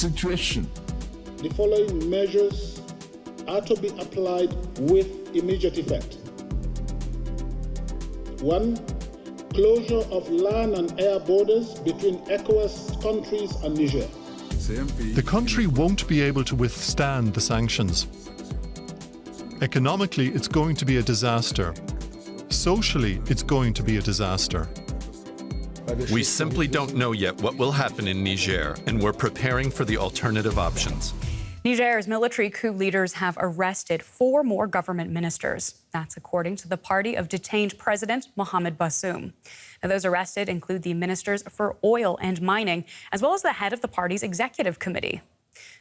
situation. The following measures are to be applied with immediate effect. 1. Closure of land and air borders between ECOWAS countries and Niger. The country won't be able to withstand the sanctions. Economically, it's going to be a disaster. Socially, it's going to be a disaster. We simply don't know yet what will happen in Niger, and we're preparing for the alternative options. Niger's military coup leaders have arrested 4 more government ministers. That's according to the party of detained President Mohamed Bazoum. Now, those arrested include the ministers for oil and mining, as well as the head of the party's executive committee.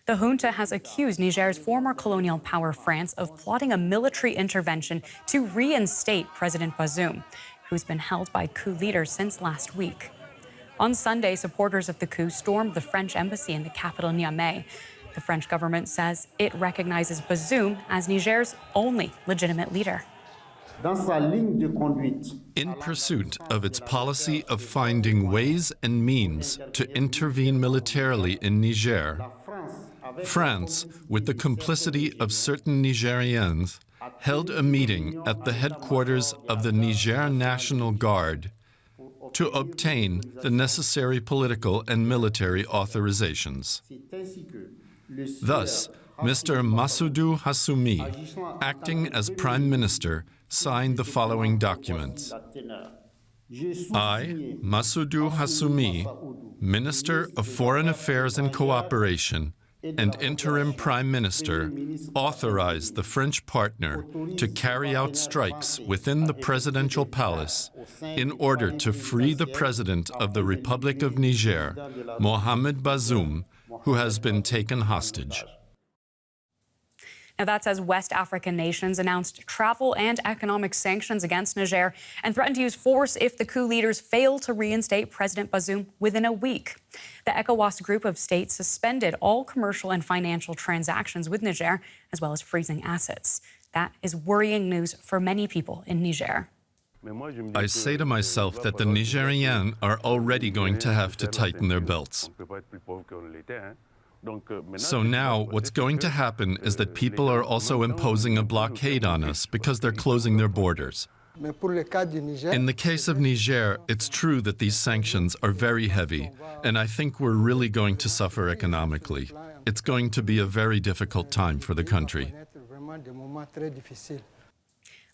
The junta has accused Niger's former colonial power, France, of plotting a military intervention to reinstate President Bazoum, who's been held by coup leaders since last week. On Sunday, supporters of the coup stormed the French embassy in the capital, Niamey. The French government says it recognizes Bazoum as Niger's only legitimate leader. In pursuit of its policy of finding ways and means to intervene militarily in Niger, France, with the complicity of certain Nigerians, held a meeting at the headquarters of the Niger National Guard to obtain the necessary political and military authorizations. Thus, Mr. Massoudou Hassoumi, acting as Prime Minister, signed the following documents. I, Massoudou Hassoumi, Minister of Foreign Affairs and Cooperation, and Interim Prime Minister, authorize the French partner to carry out strikes within the presidential palace in order to free the President of the Republic of Niger, Mohamed Bazoum, who has been taken hostage. Now, that's as West African nations announced travel and economic sanctions against Niger and threatened to use force if the coup leaders fail to reinstate President Bazoum within a week. The ECOWAS group of states suspended all commercial and financial transactions with Niger, as well as freezing assets. That is worrying news for many people in Niger. I say to myself that the Nigerians are already going to have to tighten their belts. So now what's going to happen is that people are also imposing a blockade on us because they're closing their borders. In the case of Niger, it's true that these sanctions are very heavy, and I think we're really going to suffer economically. It's going to be a very difficult time for the country.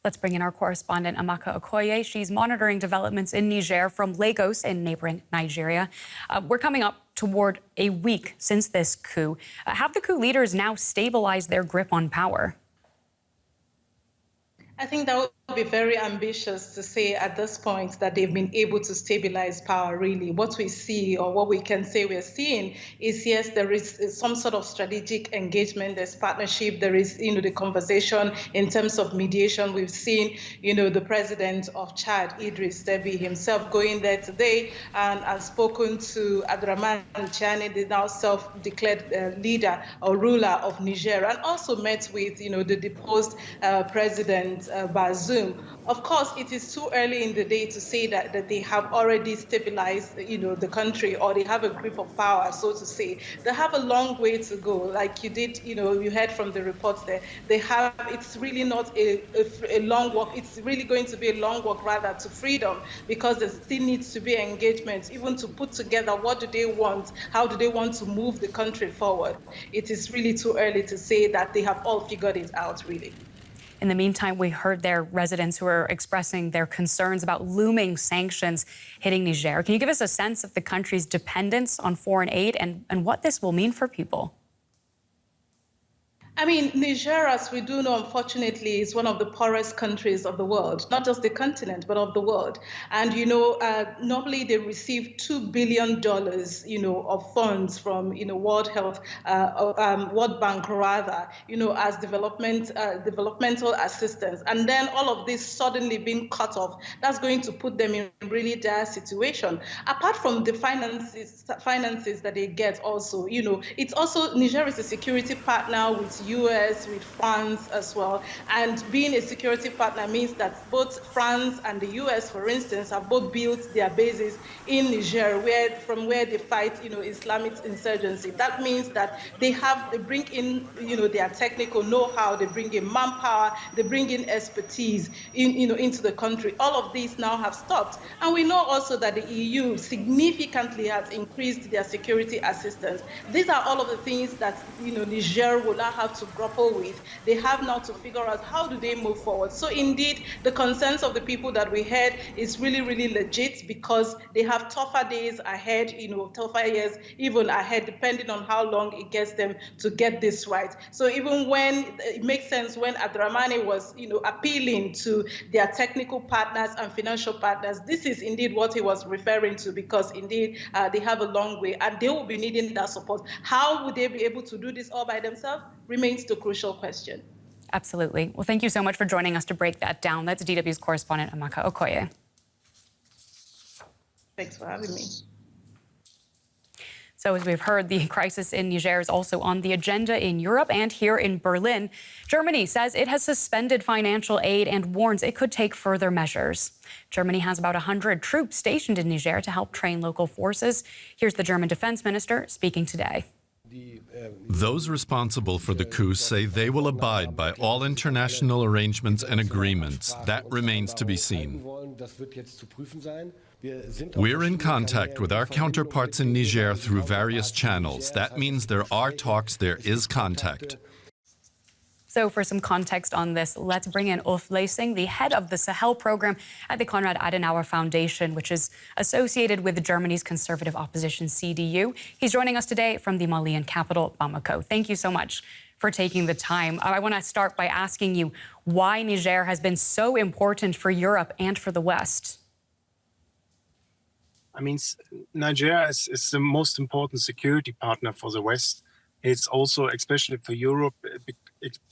Let's bring in our correspondent, Amaka Okoye. She's monitoring developments in Niger from Lagos in neighboring Nigeria. We're coming up toward a week since this coup. Have the coup leaders now stabilized their grip on power? I think that would be very ambitious to say at this point that they've been able to stabilize power, really. What we see, or what we can say we're seeing, is yes, there is some sort of strategic engagement, there's partnership, there is, the conversation in terms of mediation. We've seen, the president of Chad, Idriss Deby, himself going there today and has spoken to Abdurrahman Chani, the now self-declared leader or ruler of Niger, and also met with, the deposed president Bazoum. Of course, it is too early in the day to say that they have already stabilized, the country, or they have a grip of power, so to say. They have a long way to go. Like you did, you heard from the reports there. It's really not a long walk. It's really going to be a long walk, rather, to freedom, because there still needs to be engagement, even to put together what do they want, how do they want to move the country forward. It is really too early to say that they have all figured it out, really. In the meantime, we heard their residents who are expressing their concerns about looming sanctions hitting Niger. Can you give us a sense of the country's dependence on foreign aid and what this will mean for people? I mean, Niger, as we do know, unfortunately, is one of the poorest countries of the world, not just the continent, but of the world. And, normally they receive $2 billion, of funds from, World Health, World Bank, rather, as developmental assistance. And then all of this suddenly being cut off, that's going to put them in a really dire situation. Apart from the finances that they get also, it's also, Niger is a security partner with US, with France as well. And being a security partner means that both France and the US, for instance, have both built their bases in Niger, from where they fight, Islamic insurgency. That means that they bring in, their technical know-how, they bring in manpower, they bring in expertise into the country. All of these now have stopped. And we know also that the EU significantly has increased their security assistance. These are all of the things that Niger will now have to grapple with. They have now to figure out how do they move forward. So indeed, the concerns of the people that we heard is really, really legit, because they have tougher days ahead, tougher years even ahead, depending on how long it gets them to get this right. So even when it makes sense when Abdurrahmane was appealing to their technical partners and financial partners, this is indeed what he was referring to, because indeed they have a long way and they will be needing that support. How would they be able to do this all by themselves remains the crucial question. Absolutely. Well, thank you so much for joining us to break that down. That's DW's correspondent, Amaka Okoye. Thanks for having me. So as we've heard, the crisis in Niger is also on the agenda in Europe and here in Berlin. Germany says it has suspended financial aid and warns it could take further measures. Germany has about 100 troops stationed in Niger to help train local forces. Here's the German defense minister speaking today. Those responsible for the coup say they will abide by all international arrangements and agreements. That remains to be seen. We're in contact with our counterparts in Niger through various channels. That means there are talks, there is contact. So for some context on this, let's bring in Ulf Leising, the head of the Sahel program at the Konrad Adenauer Foundation, which is associated with Germany's conservative opposition CDU. He's joining us today from the Malian capital, Bamako. Thank you so much for taking the time. I want to start by asking you why Niger has been so important for Europe and for the West. I mean, Niger is the most important security partner for the West. It's also, especially for Europe,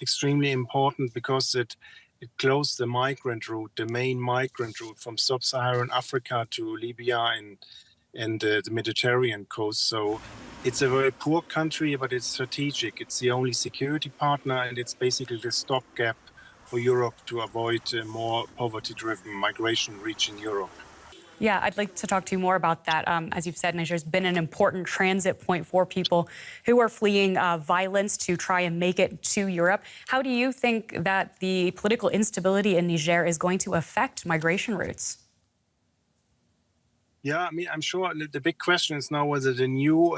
extremely important because it closed the migrant route, the main migrant route from sub-Saharan Africa to Libya and the Mediterranean coast. So it's a very poor country, but it's strategic. It's the only security partner, and it's basically the stopgap for Europe to avoid more poverty-driven migration reaching Europe. Yeah, I'd like to talk to you more about that. As you've said, Niger's been an important transit point for people who are fleeing violence to try and make it to Europe. How do you think that the political instability in Niger is going to affect migration routes? Yeah, I mean, I'm sure the big question is now whether the new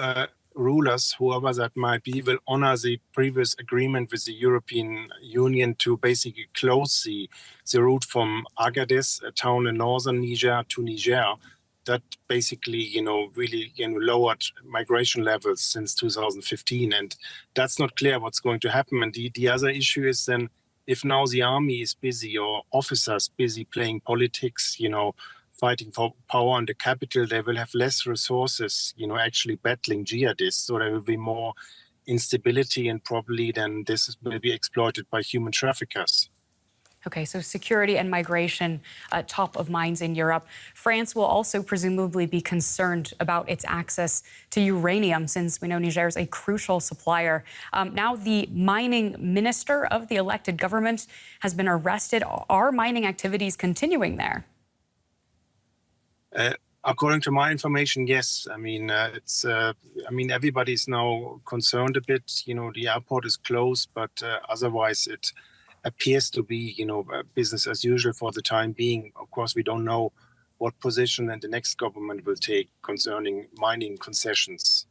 rulers, whoever that might be, will honor the previous agreement with the European Union to basically close the route from Agadez, a town in northern Niger, to Niger. That basically, really lowered migration levels since 2015. And that's not clear what's going to happen. And the other issue is then, if now the army is busy or officers busy playing politics, fighting for power in the capital, they will have less resources, actually battling jihadists. So there will be more instability, and probably then this will be exploited by human traffickers. Okay, so security and migration top of minds in Europe. France will also presumably be concerned about its access to uranium, since we know Niger is a crucial supplier. Now the mining minister of the elected government has been arrested. Are mining activities continuing there? According to my information, yes. I mean, everybody's now concerned a bit. The airport is closed, but otherwise it appears to be, business as usual for the time being. Of course, we don't know what position the next government will take concerning mining concessions.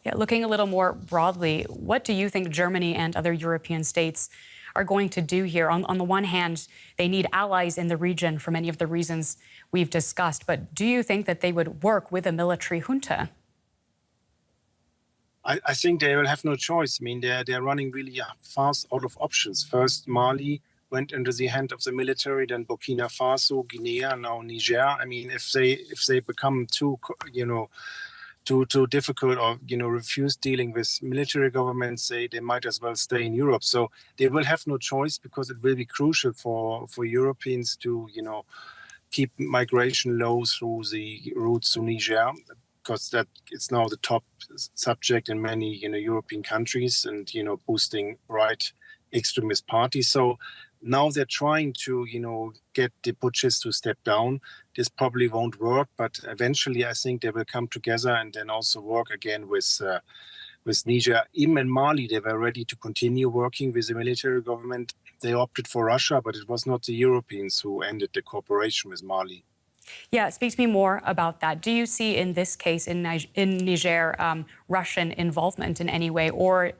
Yeah, looking a little more broadly, what do you think Germany and other European states are going to do here? On the one hand, they need allies in the region for many of the reasons we've discussed, but do you think that they would work with a military junta? I think they will have no choice. I mean, they're running really fast out of options. First, Mali went into the hand of the military, then Burkina Faso, Guinea, now Niger. I mean, if they become too difficult or refuse dealing with military governments, they might as well stay in Europe. So they will have no choice, because it will be crucial for Europeans to keep migration low through the routes to Niger. because that it's now the top subject in many European countries, and boosting right extremist parties. So now they're trying to get the putschists to step down. This probably won't work, but eventually I think they will come together and then also work again with Niger. Even in Mali, they were ready to continue working with the military government. They opted for Russia, but it was not the Europeans who ended the cooperation with Mali. Yeah, speak to me more about that. Do you see in this case in Niger Russian involvement in any way, or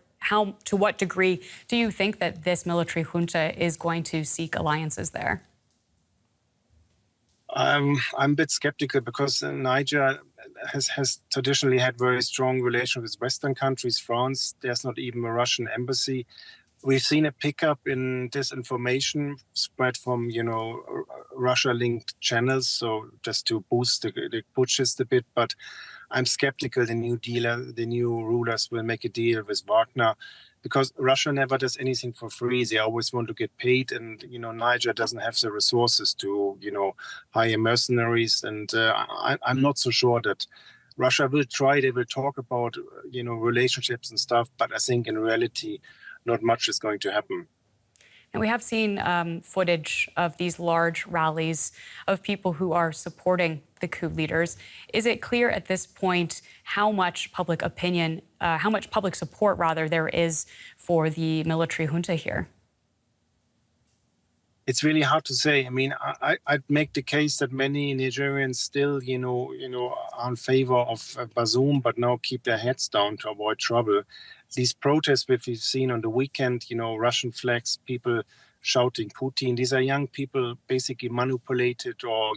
to what degree do you think that this military junta is going to seek alliances there? I'm a bit skeptical because Niger has traditionally had very strong relations with Western countries. France, there's not even a Russian embassy. We've seen a pickup in disinformation spread from, Russia-linked channels, so just to boost the putschists a bit. But I'm skeptical the new rulers will make a deal with Wagner, because Russia never does anything for free. They always want to get paid, and Niger doesn't have the resources to hire mercenaries. And I'm not so sure that Russia will try. They will talk about relationships and stuff, but I think in reality, not much is going to happen. And we have seen footage of these large rallies of people who are supporting the coup leaders. Is it clear at this point how much public opinion, how much public support, rather, there is for the military junta here? It's really hard to say. I mean, I'd make the case that many Nigerians still, are in favor of Bazoum, but now keep their heads down to avoid trouble. These protests which we've seen on the weekend, Russian flags, people shouting Putin, these are young people basically manipulated or,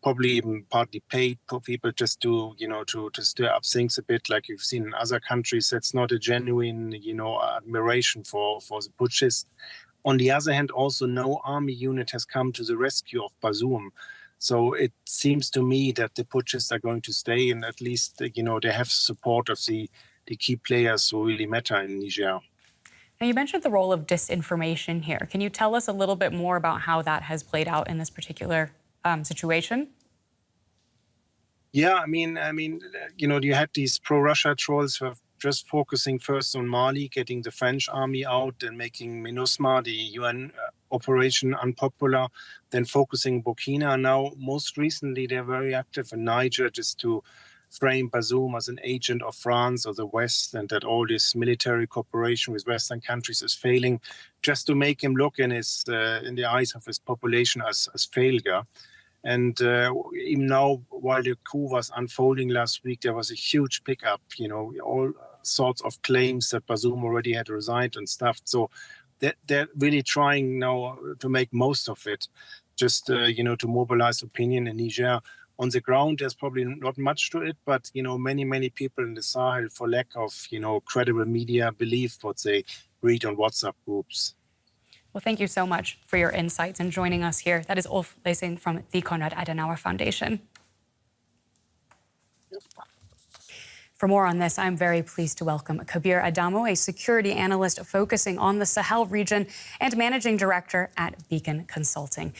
probably even partly paid for people just to, to stir up things a bit like you've seen in other countries. That's not a genuine, admiration for the putschists. On the other hand, also no army unit has come to the rescue of Bazoum. So it seems to me that the putschists are going to stay, and at least, they have support of the key players who really matter in Niger. Now, you mentioned the role of disinformation here. Can you tell us a little bit more about how that has played out in this particular situation? Yeah, I mean, you had these pro-Russia trolls who are just focusing first on Mali, getting the French army out and making MINUSMA, the UN operation, unpopular, then focusing Burkina. Now, most recently, they're very active in Niger just to frame Bazoum as an agent of France or the West, and that all this military cooperation with Western countries is failing, just to make him look in the eyes of his population as failure. And even now, while the coup was unfolding last week, there was a huge pickup, all sorts of claims that Bazoum already had resigned and stuff. So they're really trying now to make most of it, just, to mobilize opinion in Niger. On the ground, there's probably not much to it, but, many, many people in the Sahel, for lack of, credible media, believe what they read on WhatsApp groups. Well, thank you so much for your insights and joining us here. That is Ulf Lessing from the Konrad Adenauer Foundation. Yep. For more on this, I'm very pleased to welcome Kabir Adamo, a security analyst focusing on the Sahel region and managing director at Beacon Consulting.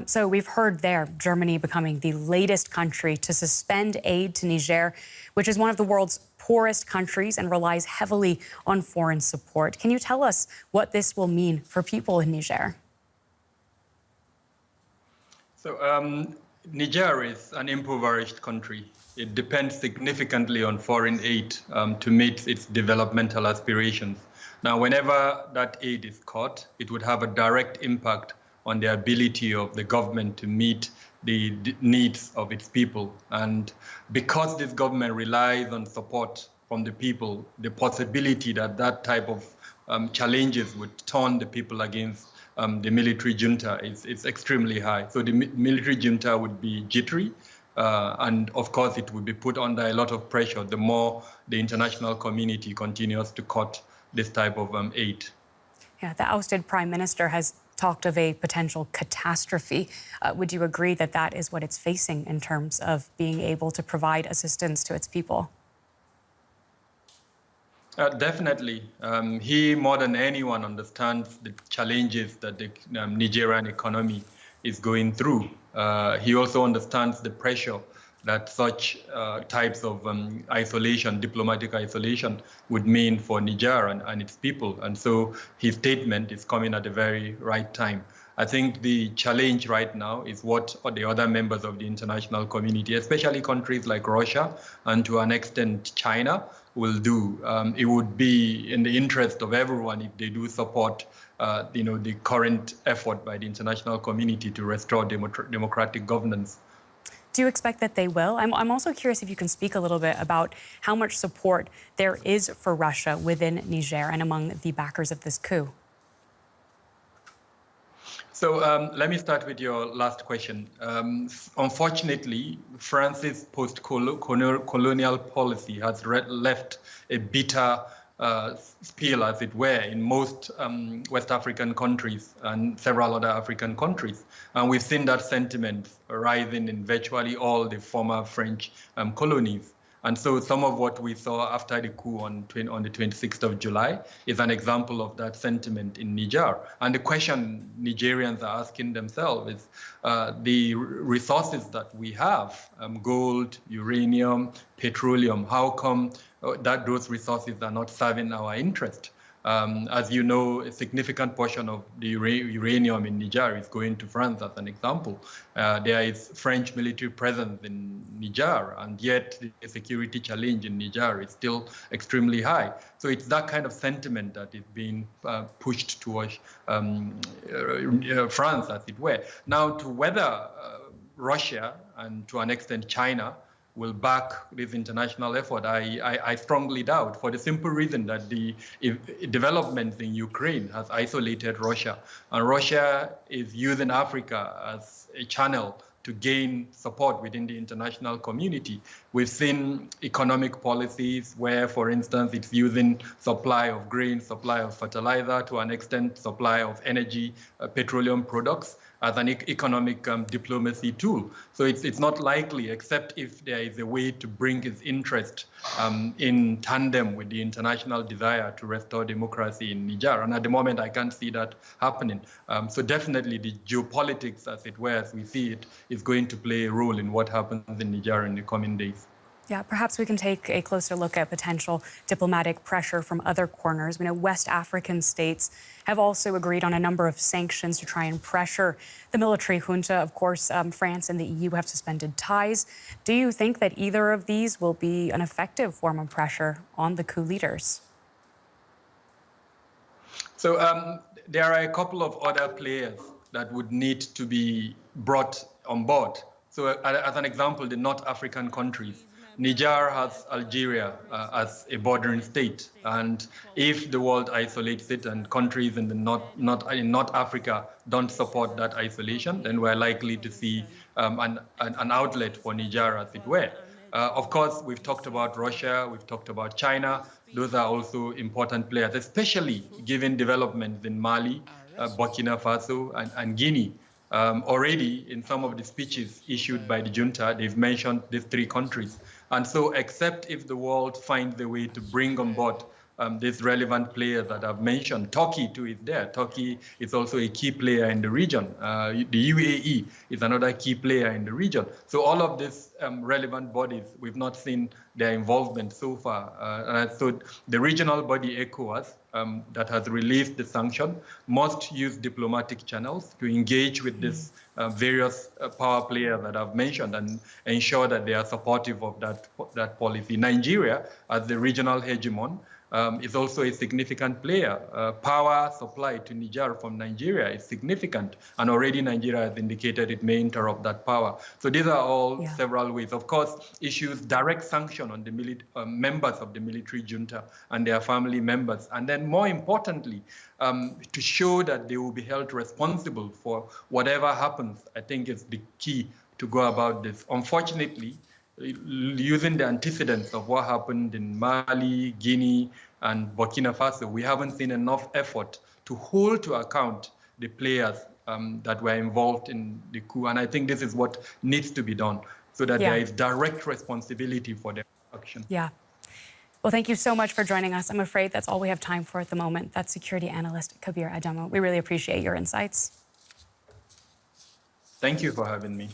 So we've heard there, Germany becoming the latest country to suspend aid to Niger, which is one of the world's poorest countries and relies heavily on foreign support. Can you tell us what this will mean for people in Niger? So Niger is an impoverished country. It depends significantly on foreign aid to meet its developmental aspirations. Now, whenever that aid is cut, it would have a direct impact on the ability of the government to meet the needs of its people. And because this government relies on support from the people, the possibility that that type of challenges would turn the people against the military junta is extremely high. So the military junta would be jittery, and of course it would be put under a lot of pressure the more the international community continues to cut this type of aid. Yeah, the ousted prime minister has talked of a potential catastrophe. Would you agree that that is what it's facing in terms of being able to provide assistance to its people? Definitely. He, more than anyone, understands the challenges that the Nigerian economy is going through. He also understands the pressure that such types of isolation, diplomatic isolation, would mean for Niger and its people. And so his statement is coming at the very right time. I think the challenge right now is what the other members of the international community, especially countries like Russia and to an extent China, will do. It would be in the interest of everyone if they do support the current effort by the international community to restore democratic governance. Do you expect that they will? I'm also curious if you can speak a little bit about how much support there is for Russia within Niger and among the backers of this coup. So let me start with your last question. Unfortunately, France's post-colonial policy has left a bitter spill, as it were, in most West African countries and several other African countries. And we've seen that sentiment rising in virtually all the former French colonies. And so some of what we saw after the coup on the 26th of July is an example of that sentiment in Niger. And the question Nigerians are asking themselves is the resources that we have, gold, uranium, petroleum, how come that those resources are not serving our interest? As you know, a significant portion of the uranium in Niger is going to France, as an example. There is French military presence in Niger, and yet the security challenge in Niger is still extremely high. So it's that kind of sentiment that is being pushed towards France, as it were. Now, to whether Russia and to an extent China will back this international effort, I strongly doubt, for the simple reason that the developments in Ukraine has isolated Russia. And Russia is using Africa as a channel to gain support within the international community. We've seen economic policies where, for instance, it's using supply of grain, supply of fertilizer, to an extent supply of energy, petroleum products, as an economic diplomacy tool. So it's not likely, except if there is a way to bring its interest in tandem with the international desire to restore democracy in Niger. And at the moment, I can't see that happening. So definitely the geopolitics, as it were, as we see it, is going to play a role in what happens in Niger in the coming days. Yeah, perhaps we can take a closer look at potential diplomatic pressure from other corners. We know West African states have also agreed on a number of sanctions to try and pressure the military junta. Of course, France and the EU have suspended ties. Do you think that either of these will be an effective form of pressure on the coup leaders? So there are a couple of other players that would need to be brought on board. So as an example, the North African countries. Niger has Algeria as a bordering state, and if the world isolates it and countries in the North Africa don't support that isolation, then we're likely to see an outlet for Niger, as it were. Of course, we've talked about Russia, we've talked about China. Those are also important players, especially given developments in Mali, Burkina Faso, and Guinea. Already in some of the speeches issued by the junta, they've mentioned these three countries. And so except if the world finds a way to bring on board these relevant players that I've mentioned, Turkey too is there. Turkey is also a key player in the region. The UAE is another key player in the region. So all of these relevant bodies, we've not seen their involvement so far. And so the regional body ECOWAS that has released the sanction must use diplomatic channels to engage with these various power players that I've mentioned and ensure that they are supportive of that policy. Nigeria, as the regional hegemon, is also a significant player. Power supply to Niger from Nigeria is significant, and already Nigeria has indicated it may interrupt that power. So these are all several ways. Of course, issues direct sanction on the members of the military junta and their family members, and then more importantly, to show that they will be held responsible for whatever happens, I think is the key to go about this. Unfortunately, using the antecedents of what happened in Mali, Guinea, and Burkina Faso, we haven't seen enough effort to hold to account the players that were involved in the coup. And I think this is what needs to be done so that there is direct responsibility for their action. Yeah. Well, thank you so much for joining us. I'm afraid that's all we have time for at the moment. That's security analyst Kabir Adamo. We really appreciate your insights. Thank you for having me.